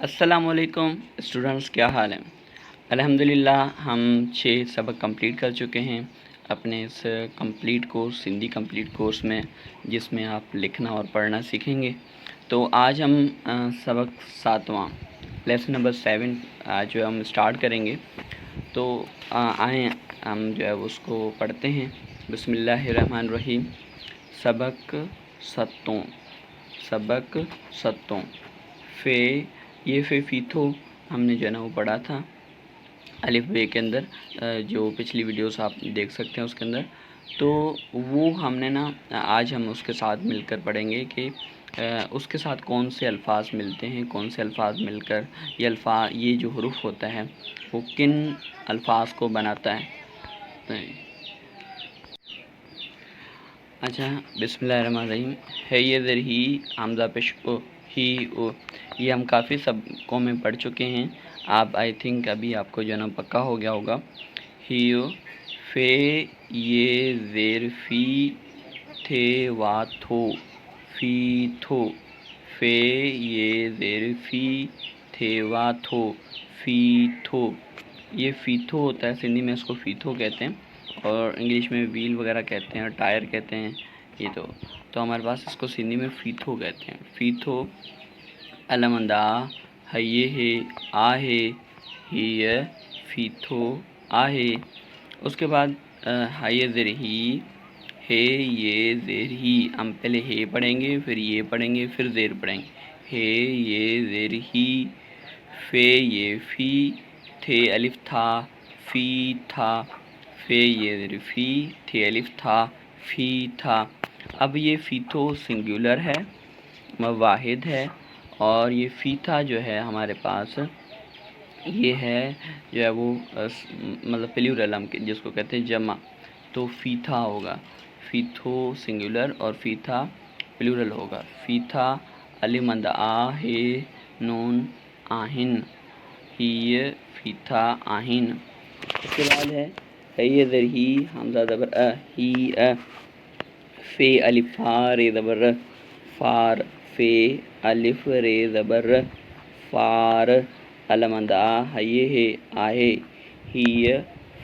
السلام علیکم اسٹوڈنٹس، کیا حال ہے؟ الحمدللہ ہم 6 سبق کمپلیٹ کر چکے ہیں اپنے اس complete course Sindhi complete course میں، جس میں آپ لکھنا اور پڑھنا سیکھیں گے۔ تو آج ہم سبق 7واں لیسن نمبر 7 آج جو ہم اسٹارٹ کریں گے۔ تو آئیں ہم جو ہے اس کو پڑھتے ہیں۔ بسم اللہ الرحمن الرحیم۔ سبق 7 فے، یہ فیتھو ہم نے جو ہے نا وہ پڑھا تھا الف بے کے اندر، جو پچھلی ویڈیوز آپ دیکھ سکتے ہیں اس کے اندر۔ تو وہ ہم نے نا آج ہم اس کے ساتھ مل کر پڑھیں گے کہ اس کے ساتھ کون سے الفاظ ملتے ہیں، کون سے الفاظ مل کر یہ جو حروف ہوتا ہے وہ کن الفاظ کو بناتا ہے۔ اچھا، بسم اللہ الرحمن الرحیم۔ ہے یہ ذرہی حمزہ پیش او ہی او، یہ ہم کافی سبقوں میں پڑھ چکے ہیں۔ آپ آئی تھنک ابھی آپ کو جو ہے نا پکا ہو گیا ہوگا۔ ہی او، فے یہ زیر فی تھے وا تھو، فی تھو، فے یہ زیر فی تھے وا تھو، فی تھو۔ یہ فیتھو ہوتا ہے، سندھی میں اس کو فیتھو کہتے ہیں، اور انگلش میں ویل وغیرہ کہتے ہیں اور ٹائر کہتے ہیں۔ یہ تو ہمارے پاس اس کو سندھی میں فیتھو کہتے ہیں۔ فیتھو علمندہ ہے ہے آہے ہی فیتھو آہے۔ اس کے بعد ہے زرہی، ہے یہ زرہی، ہم پہلے ہے پڑھیں گے، پھر یہ پڑھیں گے، پھر زیر پڑھیں گے۔ ہے یہ زرہی، فے یہ فی، تھے الف تھا، فی تھا، فے یہ زیر فی، تھے الف تھا، فی تھا۔ اب یہ فیتھو سنگولر ہے، واحد ہے، اور یہ فیتھا جو ہے ہمارے پاس یہ ہے جو ہے وہ مطلب پلیورل ہم جس کو کہتے ہیں جمع، تو فیتھا ہوگا۔ فیتھو سنگولر اور فیتھا پلیورل ہوگا۔ فیتھا الف مد آ ہے نون آہن، ہی فیتھا آہن۔ اس کے بعد ہے یہ ذرہی حمزہ زبر ا، ہی ا، فے الف فا رے زبر ر، فار، فے الف رے زبر ر، فار، علمند آ ہے آہے، ہی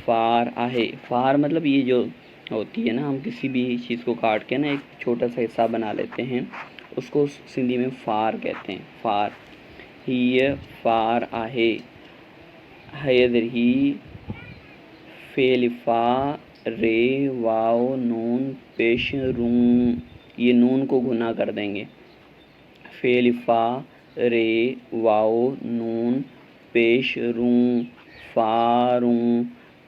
فار آہے۔ فار مطلب یہ جو ہوتی ہے نا، ہم کسی بھی چیز کو کاٹ کے نا ایک چھوٹا سا حصہ بنا لیتے ہیں، اس کو سندھی میں فار کہتے ہیں، فار۔ ہی فار آہے، ہے ذرہی، فے لفا رے واو نون پیش رون، یہ نون کو گنا کر دیں گے۔ فے لفا رے واو نون پیش رون، فاروں۔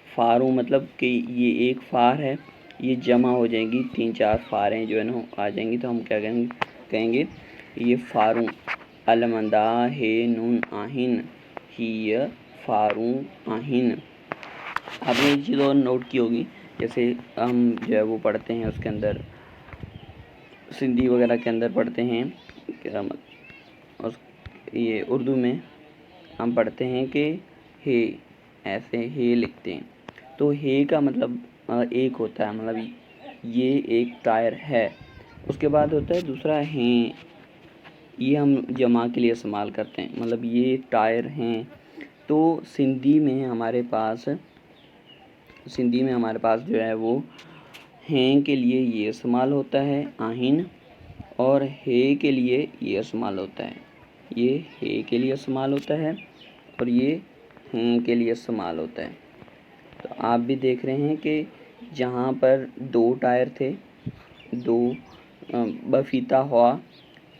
فاروں مطلب کہ یہ ایک فار ہے، یہ جمع ہو جائیں گی، 3-4 فاریں جو ہے نا آ جائیں گی، تو ہم کیا کہیں گے یہ فاروں۔ علمندہ ہے نون آہن، ہی فاروں آہن۔ آپ نے یہ چیز اور نوٹ کی ہوگی، جیسے ہم جو ہے وہ پڑھتے ہیں اس کے اندر سندھی وغیرہ کے اندر پڑھتے ہیں، یہ اردو میں ہم پڑھتے ہیں کہ ہے، ایسے ہے لکھتے ہیں، تو ہے کا مطلب ایک ہوتا ہے، مطلب یہ ایک ٹائر ہے۔ اس کے بعد ہوتا ہے دوسرا ہیں، یہ ہم جمع کے لیے استعمال کرتے ہیں، مطلب یہ ٹائر ہیں۔ تو سندھی میں ہمارے پاس جو ہے وہ ہیں کے لیے یہ استعمال ہوتا ہے آہن، اور ہے کے لیے یہ استعمال ہوتا ہے، یہ ہے کے لیے استعمال ہوتا ہے اور یہ ہیں کے لیے استعمال ہوتا ہے۔ تو آپ بھی دیکھ رہے ہیں کہ جہاں پر 2 ٹائر تھے، 2 بفیتا ہوا،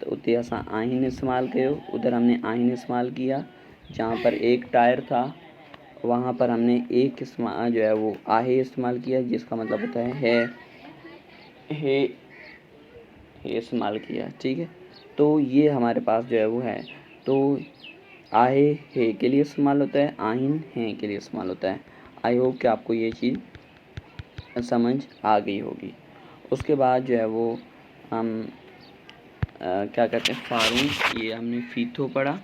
تو اتنے اساں آہن استعمال کیو، ادھر ہم نے آہن استعمال کیا۔ جہاں پر 1 ٹائر تھا وہاں پر ہم نے ایک جو ہے وہ آہے استعمال کیا، جس کا مطلب ہوتا ہے استعمال کیا، ٹھیک ہے۔ تو یہ ہمارے پاس جو ہے وہ ہے، تو آہے ہے کے لیے استعمال ہوتا ہے، آہن ہیں کے لیے استعمال ہوتا ہے۔ آئی ہوپ کہ آپ کو یہ چیز سمجھ آ گئی ہوگی۔ اس کے بعد جو ہے وہ ہم کیا کہتے ہیں، فاروں، یہ ہم نے فیتھو پڑھا،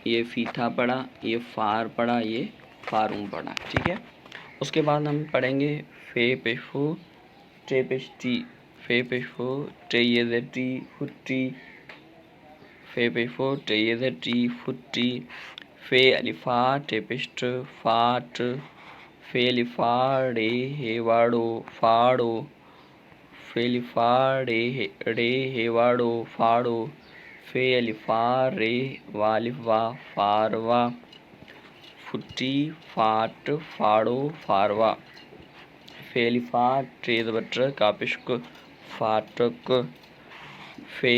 یہ فیتھا پڑھا، یہ فار پڑھا، یہ فاروں پڑھا، ٹھیک ہے۔ اس کے بعد ہم پڑھیں گے فے پیشو ٹے پیش ٹی، فے پیشو ٹے یہ ٹی فٹی، فے پہ فٹ، یہ زر ٹی فٹی، فے الفا ٹیپسٹ فاٹ، فے الفا ڑے ہیواڑو فاڑو، فے الفا ڑے ہیواڑو فاڑو، فے الفا رے والفا فاروا، فٹی فاٹ فاڑو فاروا، فے الفا ٹرے زبر ٹر کاپشک فاٹک، فے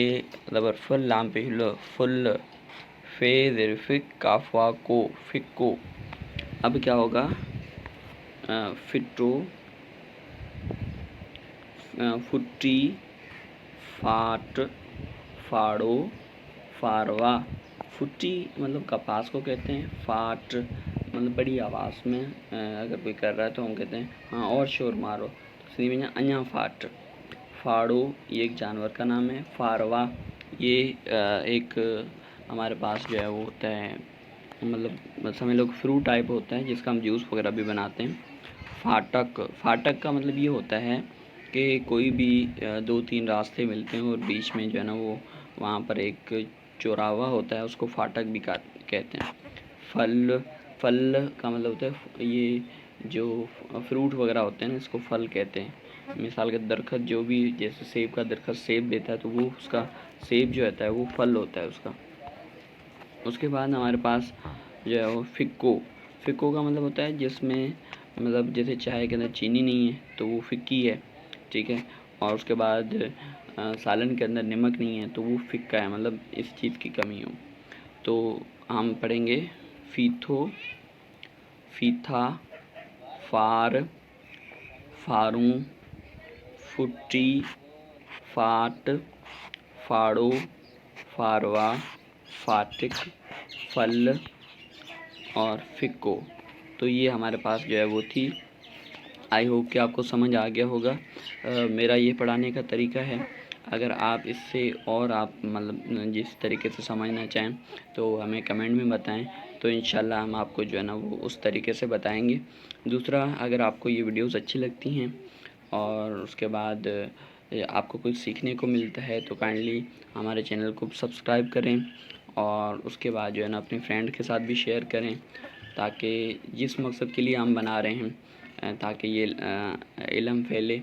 زبر فل لام پہ ہل فل، فے زر فک کافوا کو فکو۔ اب کیا ہوگا؟ فٹو، فٹی، فاٹ، فاڑو، فاروا۔ فٹی مطلب کپاس کو کہتے ہیں، فاٹ مطلب بڑی آواز میں اگر کوئی کر رہا ہے تو ہم کہتے ہیں ہاں اور شور مارو، انیا فاٹ۔ فاڑو یہ ایک جانور کا نام ہے، فاروا یہ ایک ہمارے پاس جو ہے وہ ہوتا ہے، مطلب سمجھ لوگ فروٹ ٹائپ ہوتا ہے جس کا ہم جوس وغیرہ بھی بناتے ہیں۔ فاٹک، فاٹک کا مطلب یہ ہوتا ہے کہ کوئی بھی دو تین راستے ملتے ہیں اور بیچ میں جو ہے نا وہ وہاں پر ایک چوراہا ہوتا ہے، اس کو فاٹک بھی کہتے ہیں۔ پھل، پھل کا مطلب ہوتا ہے یہ جو فروٹ وغیرہ ہوتے ہیں نا اس کو پھل کہتے ہیں۔ مثال کے درخت جو بھی، جیسے سیب کا درخت سیب دیتا ہے تو وہ اس کا سیب جو ہوتا ہے وہ پھل ہوتا ہے اس کا۔ اس کے بعد ہمارے پاس جو ہے وہ فکو، فکو کا مطلب ہوتا ہے جس میں مطلب جیسے چائے کے اندر چینی نہیں ہے تو وہ فکی ہے، ٹھیک ہے، اور اس کے بعد سالن کے اندر نمک نہیں ہے تو وہ فکا ہے، مطلب اس چیز کی کمی ہو۔ تو ہم پڑھیں گے فیتھو، فیتھا، فار، فاروں، فٹی، فاٹ، فاڑو، فاروا، فاٹک، فل اور فکو۔ تو یہ ہمارے پاس جو ہے وہ تھی۔ آئی ہوپ کہ آپ کو سمجھ آ گیا ہوگا۔ میرا یہ پڑھانے کا طریقہ ہے، اگر آپ اس سے اور آپ مطلب جس طریقے سے سمجھنا چاہیں تو ہمیں کمنٹ میں بتائیں، تو انشاءاللہ ہم آپ کو جو ہے نا وہ اس طریقے سے بتائیں گے۔ دوسرا، اگر آپ کو یہ ویڈیوز اچھی لگتی ہیں اور اس کے بعد آپ کو کچھ سیکھنے کو ملتا ہے تو کائنڈلی ہمارے چینل کو سبسکرائب کریں، اور اس کے بعد جو ہے نا اپنے فرینڈ کے ساتھ بھی شیئر کریں، تاکہ جس مقصد کے لیے ہم بنا رہے ہیں تاکہ یہ علم پھیلے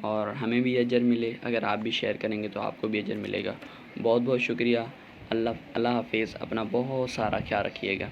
اور ہمیں بھی اجر ملے۔ اگر آپ بھی شیئر کریں گے تو آپ کو بھی اجر ملے گا۔ بہت بہت شکریہ۔ اللہ حافظ۔ اپنا بہت سارا خیال رکھیے گا۔